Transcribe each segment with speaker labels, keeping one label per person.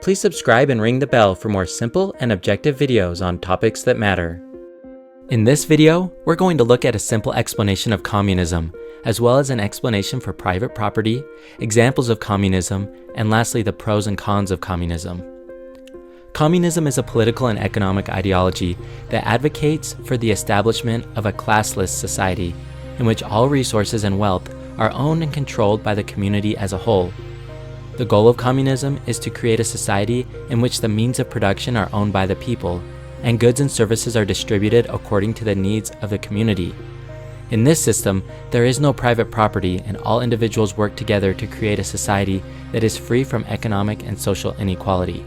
Speaker 1: Please subscribe and ring the bell for more simple and objective videos on topics that matter. In this video, we're going to look at a simple explanation of communism, as well as an explanation for private property, examples of communism, and lastly the pros and cons of communism. Communism is a political and economic ideology that advocates for the establishment of a classless society, in which all resources and wealth are owned and controlled by the community as a whole. The goal of communism is to create a society in which the means of production are owned by the people, and goods and services are distributed according to the needs of the community. In this system, there is no private property, and all individuals work together to create a society that is free from economic and social inequality.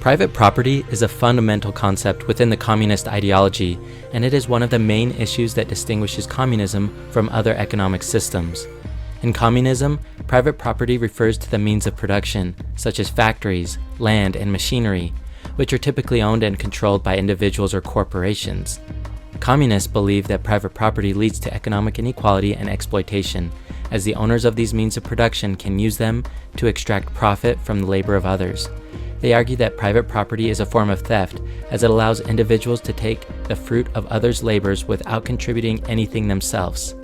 Speaker 1: Private property is a fundamental concept within the communist ideology, and it is one of the main issues that distinguishes communism from other economic systems. In communism, private property refers to the means of production, such as factories, land, and machinery, which are typically owned and controlled by individuals or corporations. Communists believe that private property leads to economic inequality and exploitation, as the owners of these means of production can use them to extract profit from the labor of others. They argue that private property is a form of theft, as it allows individuals to take the fruit of others' labors without contributing anything themselves.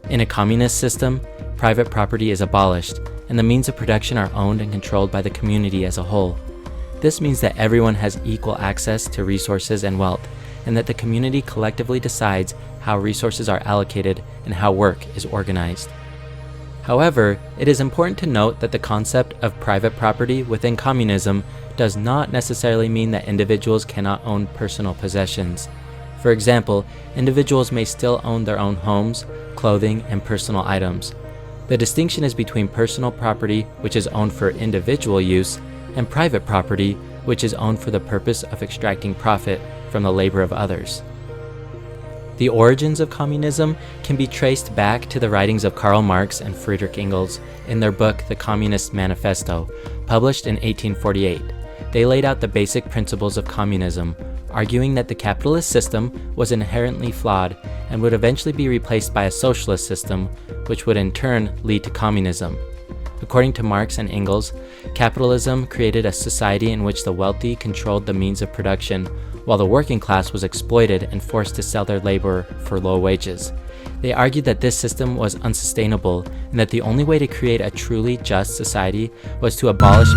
Speaker 1: In a communist system, private property is abolished, and the means of production are owned and controlled by the community as a whole. This means that everyone has equal access to resources and wealth, and that the community collectively decides how resources are allocated and how work is organized. However, it is important to note that the concept of private property within communism does not necessarily mean that individuals cannot own personal possessions. For example, individuals may still own their own homes, clothing, and personal items. The distinction is between personal property, which is owned for individual use, and private property, which is owned for the purpose of extracting profit from the labor of others. The origins of communism can be traced back to the writings of Karl Marx and Friedrich Engels in their book The Communist Manifesto, published in 1848. They laid out the basic principles of communism, arguing that the capitalist system was inherently flawed and would eventually be replaced by a socialist system, which would in turn lead to communism. According to Marx and Engels, capitalism created a society in which the wealthy controlled the means of production, while the working class was exploited and forced to sell their labor for low wages. They argued that this system was unsustainable and that the only way to create a truly just society was to abolish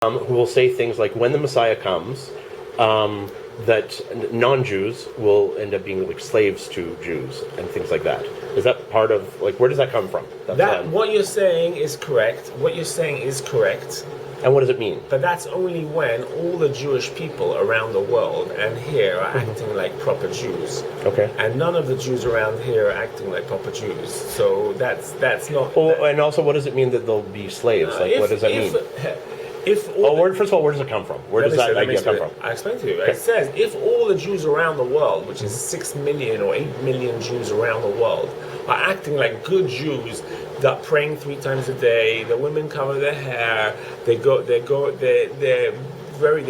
Speaker 2: who will say things like, when the Messiah comes, that non-Jews will end up being like slaves to Jews and things like that. Is that part of, like, where does that come from?
Speaker 3: What you're saying is correct. What you're saying is correct.
Speaker 2: And what does it mean?
Speaker 3: But that's only when all the Jewish people around the world and here are acting like proper Jews.
Speaker 2: Okay.
Speaker 3: And none of the Jews around here are acting like proper Jews. So that's not...
Speaker 2: And also, what does it mean that they'll be slaves? What does that mean? First of all, where does it come from? Where does that idea come from?
Speaker 3: I explain to you.
Speaker 2: Okay.
Speaker 3: It says, if all the Jews around the world, which is 6 million or 8 million Jews around the world, are acting like good Jews, that praying 3 times a day, the women cover their hair, they're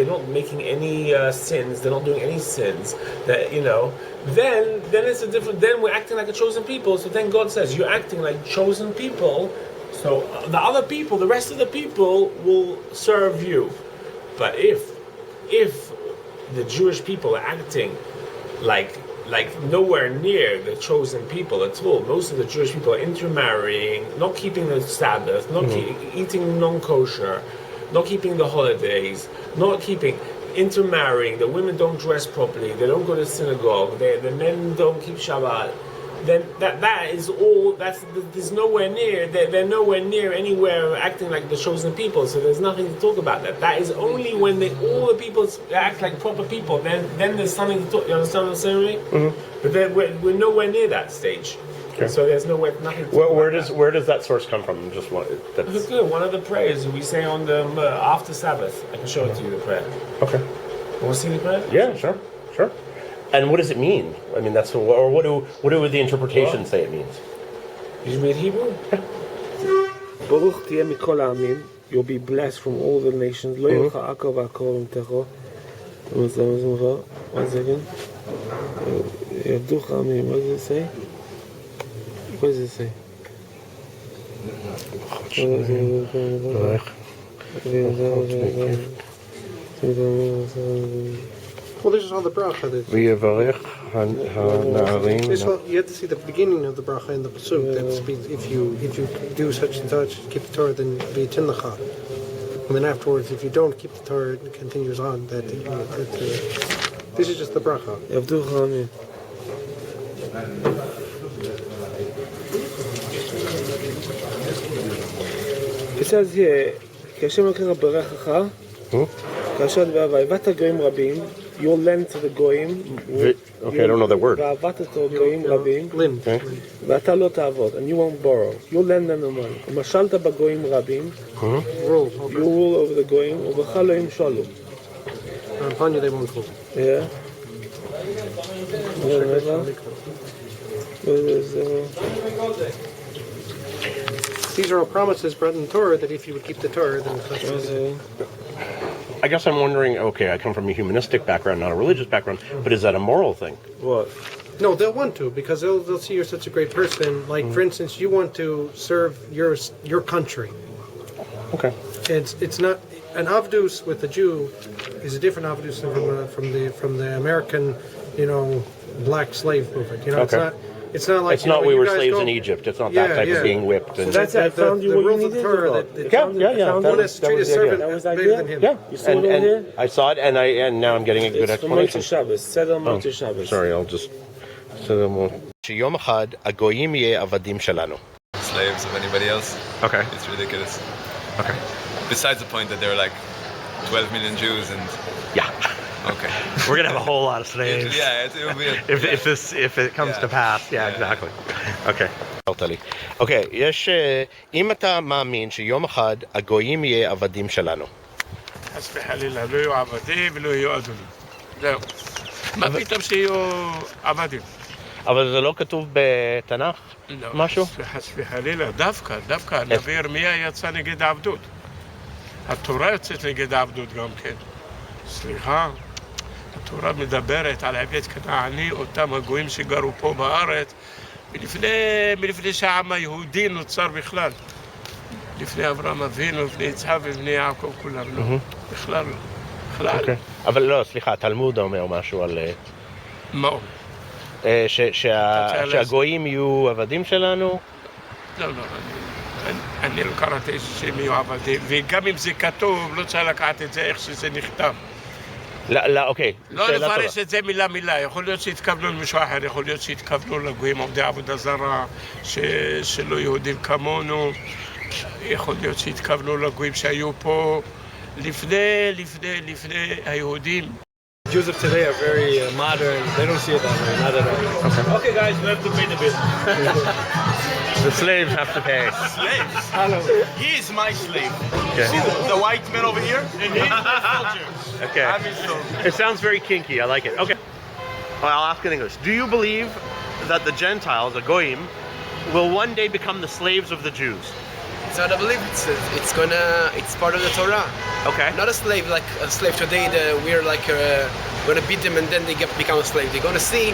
Speaker 3: not making any sins, they're not doing any sins, that, then it's a different, then we're acting like a chosen people. So then God says, you're acting like chosen people, so the other people, the rest of the people will serve you. But if the Jewish people are acting like nowhere near the chosen people at all, most of the Jewish people are intermarrying, not keeping the Sabbath, not eating non-kosher, not keeping the holidays, intermarrying, the women don't dress properly, they don't go to synagogue, the men don't keep Shabbat, then that is all, there's nowhere near, they're nowhere near anywhere acting like the chosen people, so there's nothing to talk about that. That is only when all the people act like proper people, then there's something to talk, you understand what I'm saying? Mm-hmm. But then we're nowhere near that stage. Okay. So there's nothing to talk about.
Speaker 2: Where does that source come from? Just one.
Speaker 3: That's good. One of the prayers we say on the after Sabbath. I can show it to you, the prayer.
Speaker 2: Okay.
Speaker 3: You want to see the prayer?
Speaker 2: Yeah, sure. And what does it mean? I mean, what do the interpretations say it means?
Speaker 3: You read Hebrew? Baruch tiyeh mikol ha'amim. You'll be blessed from all the nations. Lo yilcha akol v'akol v'mtecho. 1 second. Yavduch ha'amim. What does it say? What does it say?
Speaker 4: Well, this is all the bracha.
Speaker 2: You
Speaker 4: have to see the beginning of the bracha in the pasuk. That speaks, if you do such and such, keep the Torah, then be tinlacha. And then afterwards, if you don't keep the Torah, it continues on. This is just the bracha.
Speaker 3: It says here, Kashem Elkecha berechacha, kasher v'avat goyim rabim. You'll lend to the goyim.
Speaker 2: Okay, I don't know that word.
Speaker 3: V'avat goyim rabim.
Speaker 4: Lend.
Speaker 3: V'ata lo ta'avod, and you won't borrow. You'll lend them the money. U'mashalta b'goyim rabim.
Speaker 4: Rule.
Speaker 3: You rule over the goyim. U'v'cha lo yimshalu.
Speaker 4: And upon you they won't rule.
Speaker 3: Yeah.
Speaker 4: These are all promises brought in the Torah that if you would keep the Torah, then
Speaker 2: I guess I'm wondering, okay, I come from a humanistic background, not a religious background, but is that a moral thing?
Speaker 3: What?
Speaker 4: No, they'll want to, because they'll see you're such a great person. Like, for instance, you want to serve your country.
Speaker 2: Okay.
Speaker 4: It's not an avdus with a Jew is a different avdus from the American, black slave movement.
Speaker 2: Okay.
Speaker 4: It's not like
Speaker 2: it's not we were slaves in Egypt. It's not that type of being whipped.
Speaker 3: So that's it. I found you
Speaker 4: the
Speaker 3: what
Speaker 4: rules
Speaker 3: you
Speaker 4: of
Speaker 3: needed.
Speaker 4: Torah
Speaker 2: That
Speaker 4: was treat a servant better than him.
Speaker 3: Yeah, you saw it over here.
Speaker 2: I saw it, and now I'm getting a good explanation. Sorry, I'll just. שיום אחד הגויים יהיה עבדים שלנו.
Speaker 5: Slaves of anybody else.
Speaker 2: Okay.
Speaker 5: It's ridiculous.
Speaker 2: Okay.
Speaker 5: Besides the point that there are like 12 million Jews and.
Speaker 2: Yeah.
Speaker 5: Okay.
Speaker 6: We're gonna have a whole lot of slaves.
Speaker 5: It will be.
Speaker 6: If it comes to pass, exactly. Okay.
Speaker 2: אוקיי, אם אתה מאמין שיום אחד הגויים יהיה עבדים שלנו.
Speaker 7: חס וחלילה, לא יהיו עבדים ולא יהיו אדונים. זהו. מה פתאום שיהיו עבדים?
Speaker 2: אבל זה לא כתוב בתנ"ך? משהו?
Speaker 7: חס וחלילה, דווקא הנביא ירמיה יצא נגד העבדות. התורה יוצאת נגד העבדות גם כן. סליחה, התורה מדברת על עבד כנעני, אותם הגויים שגרו פה בארץ, מלפני שהעם היהודי נוצר בכלל. לפני אברהם אבינו, לפני יצחק ולפני יעקב כולם, לא. בכלל.
Speaker 2: אבל לא, סליחה, התלמוד אומר משהו על...
Speaker 7: מה?
Speaker 2: שהגויים יהיו עבדים שלנו?
Speaker 7: לא, אני לא קראתי שהם יהיו עבדים, וגם אם זה כתוב, לא צריך לקחת את זה איך שזה נכתב.
Speaker 2: לא, אוקיי.
Speaker 7: לא
Speaker 2: שאלה טובה.
Speaker 7: לפרש את זה מילה מילה, יכול להיות שהתכוונו למישהו אחר, יכול להיות שהתכוונו לגויים עובדי עבודה זרה, שלא יהודים כמונו, יכול להיות שהתכוונו לגויים שהיו פה לפני היהודים.
Speaker 8: Jews of today are very modern. They don't see it that way, not at all.
Speaker 7: Okay guys, we have to pay the bill.
Speaker 2: The slaves have to pay.
Speaker 8: Hello.
Speaker 9: He is my slave.
Speaker 2: Okay.
Speaker 9: See the white man over here? And he's my soldier.
Speaker 2: Okay.
Speaker 9: I'm his soldier.
Speaker 2: It sounds very kinky. I like it. Okay. Well, I'll ask in English. Do you believe that the Gentiles, the Goyim, will one day become the slaves of the Jews?
Speaker 10: It's not a belief. It's part of the Torah.
Speaker 2: Okay.
Speaker 10: Not a slave like a slave today. We're like gonna beat them and then they become a slave. They're gonna see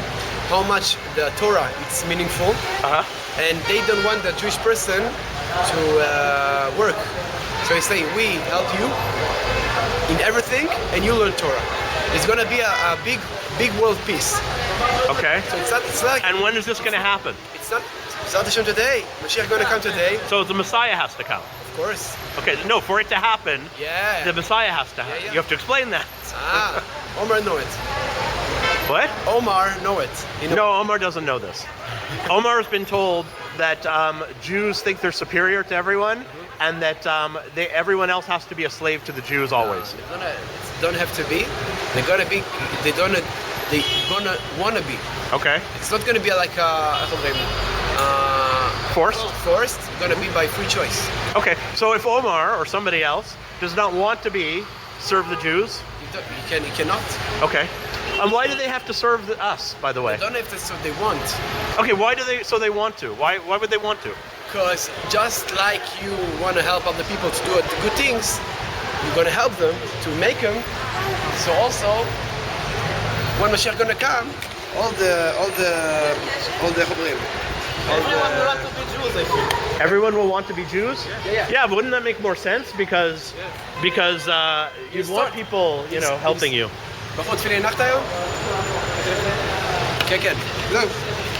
Speaker 10: how much the Torah is meaningful, and they don't want the Jewish person to work. So they say, we help you in everything, and you learn Torah. It's gonna be a big world peace.
Speaker 2: Okay.
Speaker 10: So it's like.
Speaker 2: And when is this going to happen?
Speaker 10: It's not Hashem today. Mashiach gonna come today.
Speaker 2: So the Messiah has to come.
Speaker 10: Of course.
Speaker 2: Okay. No, for it to happen,
Speaker 10: Yeah.
Speaker 2: the Messiah has to happen.
Speaker 10: Yeah.
Speaker 2: You have to explain that.
Speaker 10: Omar know it.
Speaker 2: What?
Speaker 10: Omar know it.
Speaker 2: No, Omar doesn't know this. Omar has been told that Jews think they're superior to everyone, and that everyone else has to be a slave to the Jews always.
Speaker 10: They don't have to be. They're gonna be. They gonna wanna be.
Speaker 2: Okay.
Speaker 10: It's not gonna be like
Speaker 2: Forced?
Speaker 10: Forced. It's gonna be by free choice.
Speaker 2: Okay. So if Omar or somebody else does not want to serve the Jews,
Speaker 10: You cannot.
Speaker 2: okay. And why do they have to serve us, by the way?
Speaker 10: They don't have to. So they want.
Speaker 2: Okay. Why do they? So they want to. Why would they want to?
Speaker 10: Because just like you want to help other people to do good things, you're gonna help them to make them. So also, when Mashiach gonna come, all the
Speaker 9: Everyone will want to be Jews, I think.
Speaker 2: Everyone will want to be Jews?
Speaker 10: Yeah.
Speaker 2: Yeah, but wouldn't that make more sense? Because you'd want people, helping you.
Speaker 10: בחוץ תפילין הנחת היום? כן. No,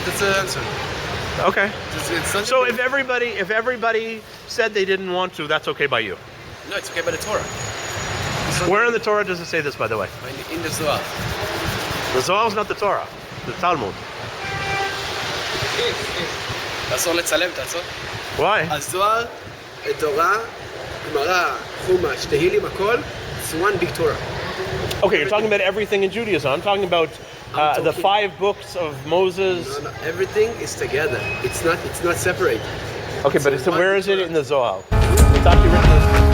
Speaker 10: that's the answer.
Speaker 2: Okay.
Speaker 10: It's not
Speaker 2: So if everybody said they didn't want to, that's okay by you.
Speaker 10: No, it's okay by the Torah.
Speaker 2: Where in the Torah does it say this, by the way?
Speaker 10: In the Zohar.
Speaker 2: The Zohar is not the Torah, the Talmud.
Speaker 10: תעצור לצלם, תעצור.
Speaker 2: Why?
Speaker 10: הזוהר, תורה, גמרא, חומש, תהילים, הכל, it's one big Torah.
Speaker 2: Okay, you're talking about everything in Judaism. I'm talking about the 5 books of Moses.
Speaker 10: No, everything is together. It's not separate.
Speaker 2: Okay, but where is it in the Zohar? It's actually written.